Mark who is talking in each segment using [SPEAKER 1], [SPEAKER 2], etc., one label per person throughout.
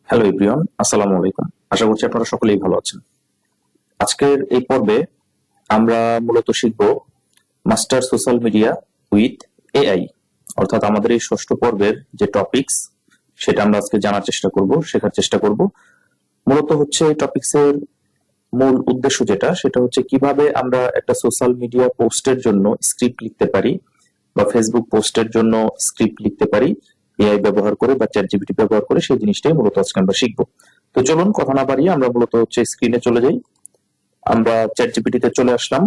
[SPEAKER 1] Hello everyone, আসসালামু আলাইকুম। আশা করছি আপনারা সকলেই ভালো আছেন। আজকের এই পর্বে আমরা মূলত শিখব master social media with AI, অর্থাৎ আমাদের এই ষষ্ঠ পর্বের যে টপিকস সেটা আমরা আজকে জানার চেষ্টা করব, শেখার চেষ্টা করব। মূলত হচ্ছে এই টপিকসের মূল উদ্দেশ্য সেটা হচ্ছে কিভাবে আমরা একটা সোশ্যাল মিডিয়া পোস্টের জন্য স্ক্রিপ্ট লিখতে পারি বা ফেসবুক পোস্টের জন্য স্ক্রিপ্ট লিখতে পারি এআই ব্যবহার করে বা চ্যাট জিপিটি ব্যবহার করে, সেই জিনিসটাই মূলত আজকে আমরা শিখবো। তো চলুন কথা না বাড়িয়ে আমরা মূলত হচ্ছে স্ক্রিনে চলে যাই। আমরা চ্যাট জিপিটিতে চলে আসলাম।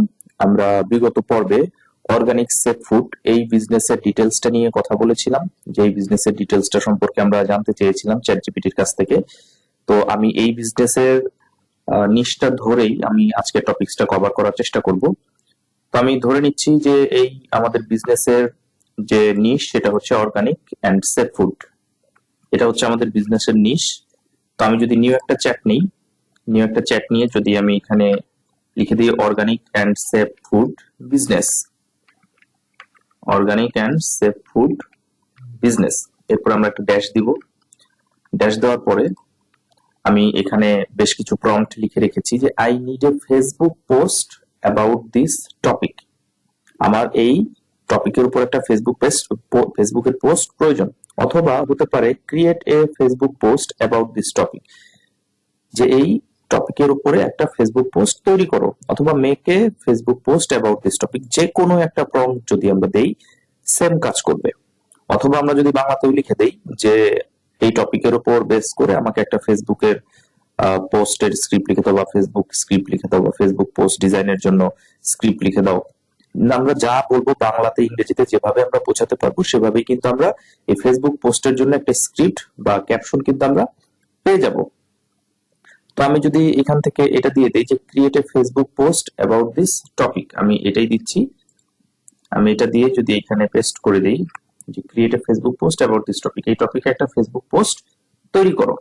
[SPEAKER 1] আমরা বিগত পর্বে অর্গানিক সেফ ফুড এই বিজনেসের ডিটেলসটা নিয়ে কথা বলেছিলাম, যে এই বিজনেসের ডিটেলসটা সম্পর্কে আমরা জানতে চেয়েছিলাম চ্যাট জিপিটির কাছ থেকে। তো আমি এই বিজনেসের নিশটা ধরেই আমি আজকে টপিকসটা কভার করার চেষ্টা করব। তো আমি ধরে নিচ্ছি যে এই আমাদের বিজনেসের যে নিশ সেটা হচ্ছে অর্গানিক অ্যান্ড সেফ ফুড, এটা হচ্ছে আমাদের বিজনেসের নিশ। তো আমি যদি নিউ একটা চ্যাট নিয়ে যদি আমি এখানে লিখে দিই organic and safe food business, organic and safe food business, এরপর আমরা একটা ড্যাশ দিব। ড্যাশ দেওয়ার পরে আমি এখানে বেশ কিছু প্রম্পট লিখে রেখেছি যে I need a Facebook post about this topic. আমার এই টপিকের উপর একটা ফেসবুকের পোস্ট প্রয়োজন, অথবা হতে পারে create a Facebook post about this topic, যে এই টপিকের উপরে একটা ফেসবুক পোস্ট তৈরি করো, অথবা make a Facebook post about this topic. যে কোনো একটা প্রম্পট যদি আমরা দেই সেম কাজ করবে। অথবা আমরা যদি বাংলাতেও লিখে দেই যে এই টপিকের উপর বেস করে আমাকে একটা ফেসবুকের পোস্টের স্ক্রিপ্ট লিখে দাও, বা ফেসবুক স্ক্রিপ্ট লিখে দাও, বা ফেসবুক পোস্ট ডিজাইনের জন্য স্ক্রিপ্ট লিখে দাও। আমরা যা বলবো বাংলাতে ইংরেজিতে যেভাবে আমরা বোঝাতে পারবো সেভাবেই কিন্তু আমরা এই ফেসবুক পোস্টের জন্য একটা স্ক্রিপ্ট বা ক্যাপশন কিন্তু আমরা পেয়ে যাব। তো আমি যদি এখান থেকে এটা দিয়ে দিই যে create a Facebook post about this topic, আমি এটাই দিচ্ছি। আমি এটা দিয়ে যদি এখানে পেস্ট করে দেই যে create a Facebook post about this topic, এই টপিকে একটা ফেসবুক পোস্ট তৈরি করো,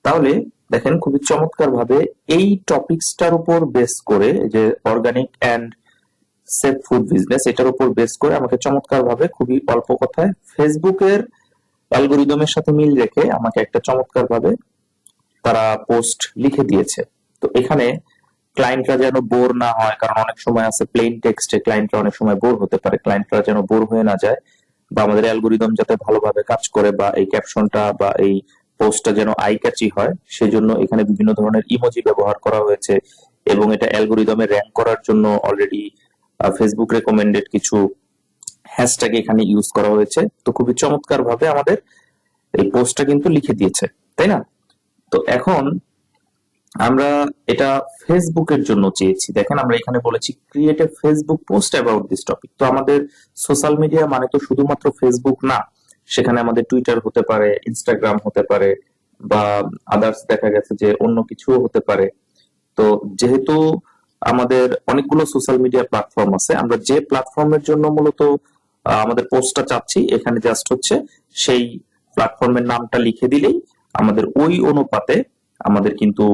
[SPEAKER 1] তাহলে দেখেন খুবই চমৎকার ভাবে এই টপিকসটার উপর বেস করে, যে organic and safe food business, এটার উপর বেস করে আমাকে চমৎকার ভাবে খুবই অল্প কথায় ফেসবুকের অ্যালগোরিদমের সাথে মিল রেখে আমাকে একটা চমৎকার ভাবে তারা পোস্ট লিখে দিয়েছে। তো এখানে ক্লায়েন্টরা যেন বোর না হয়, কারণ অনেক সময় আছে প্লেন টেক্সটে ক্লায়েন্টরা অনেক সময় বোর হতে পারে, ক্লায়েন্টরা যেন বোর হয়ে না যায়, বা আমাদের অ্যালগোরিদম যাতে ভালোভাবে কাজ করে, বা এই ক্যাপশনটা বা এই পোস্টটা যেন আই ক্যাচি হয়, সেজন্য এখানে বিভিন্ন ধরনের ইমোজি ব্যবহার করা হয়েছে, এবং এটা অ্যালগোরিদমে র্যাঙ্ক করার জন্য অলরেডি ফেসবুক রেকমেন্ডেড কিছু হ্যাশট্যাগ এখানে ইউজ করা হয়েছে। তো খুবই চমৎকার ভাবে আমাদের এই পোস্টটা কিন্তু লিখে দিয়েছে, তাই না? তো এখন আমরা এটা ফেসবুকের জন্য চেয়েছি। দেখেন আমরা এখানে বলেছি create a Facebook post about this topic. তো আমাদের সোশ্যাল মিডিয়া মানে তো শুধুমাত্র ফেসবুক না, সেখানে আমাদের টুইটার হতে পারে, ইনস্টাগ্রাম হতে পারে, বা আদার্স দেখা গেছে যে অন্য কিছুও হতে পারে। তো যেহেতু আমাদের অনেকগুলো সোশ্যাল মিডিয়া প্ল্যাটফর্ম আছে, আমরা যে প্ল্যাটফর্মের জন্য মূলত আমাদের পোস্টটা চাচ্ছি, এখানে জাস্ট হচ্ছে সেই প্ল্যাটফর্মের নামটা লিখে দিলেই আমাদের ওই অনুপাতে আমাদের কিন্তু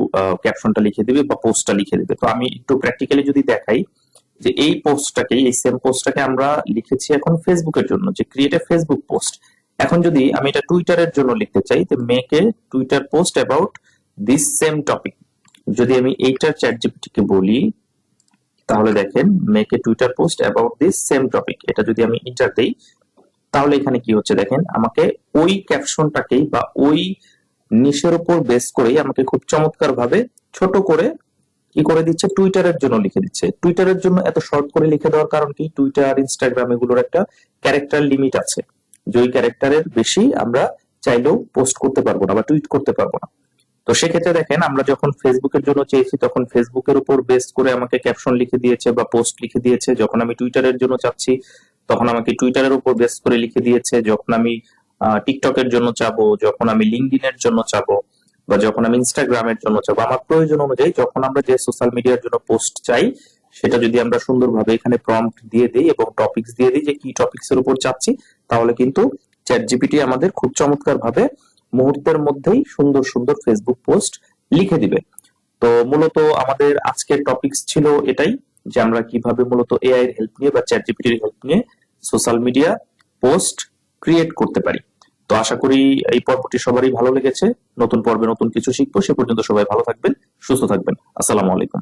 [SPEAKER 1] ক্যাপশনটা লিখে দিবে বা পোস্টটা লিখে দিবে। তো আমি একটু প্র্যাকটিক্যালি যদি দেখাই যে এই পোস্টটাকে, এই সেম পোস্টটাকে আমরা লিখেছি এখন ফেসবুকের জন্য, যে ক্রিয়েট এ ফেসবুক পোস্ট। এখন যদি আমি এটা টুইটারের জন্য লিখতে চাই, তো make a Twitter post about this same topic, যদি আমি এইটার চ্যাট জিপিটিকে বলি, তাহলে দেখেন make a Twitter post about this same topic, এটা যদি আমি এন্টার দেই, তাহলে এখানে কি হচ্ছে দেখেন, আমাকে ওই ক্যাপশনটাকেই বা ওই নিশের উপর বেস করেই আমাকে খুব চমৎকার ভাবে ছোট করে কি করে দিচ্ছে, টুইটারের জন্য লিখে দিচ্ছে। টুইটারের জন্য এত শর্ট করে লিখে দেওয়ার কারণ কি, টুইটার ইনস্টাগ্রাম এগুলোর একটা ক্যারেক্টার লিমিট আছে, যে ওই ক্যারেক্টারের বেশি আমরা চাইলেও পোস্ট করতে পারবো না বা টুইট করতে পারবো না। তো সেক্ষেত্রে দেখেন আমরা যখন ফেসবুকের জন্য চেয়েছি তখন ফেসবুকের উপর বেস করে আমাকে ক্যাপশন লিখে দিয়েছে বা পোস্ট লিখে দিয়েছে। যখন আমি টুইটারের জন্য চাচ্ছি তখন আমাকে টুইটারের উপর বেস করে লিখে দিয়েছে। যখন আমি টিকটকের জন্য চাবো, যখন আমি লিঙ্কডইনের জন্য চাবো, বা যখন আমি ইনস্টাগ্রামের জন্য চাবো, আমার প্রয়োজন অনুযায়ী যখন আমরা যে সোশ্যাল মিডিয়ার জন্য পোস্ট চাই সেটা যদি আমরা সুন্দরভাবে এখানে প্রম্পট দিয়ে দিই এবং টপিকস দিয়ে দিই যে কি টপিকস এর উপর চাচ্ছি, তাহলে কিন্তু চ্যাট জিপিটি আমাদের খুব চমৎকার ভাবে মুহূর্তের মধ্যেই সুন্দর সুন্দর ফেসবুক পোস্ট লিখে দিবে। তো মূলত আমাদের আজকের টপিকস ছিল এটাই, যে আমরা কিভাবে মূলত এআই এর হেল্প নিয়ে বা চ্যাট জিপিটির হেল্প নিয়ে সোশ্যাল মিডিয়া পোস্ট ক্রিয়েট করতে পারি। তো আশা করি এই পর্বটি সবারই ভালো লেগেছে। নতুন পর্বে নতুন কিছু শিখবো। সে পর্যন্ত সবাই ভালো থাকবেন, সুস্থ থাকবেন। আসসালামু আলাইকুম।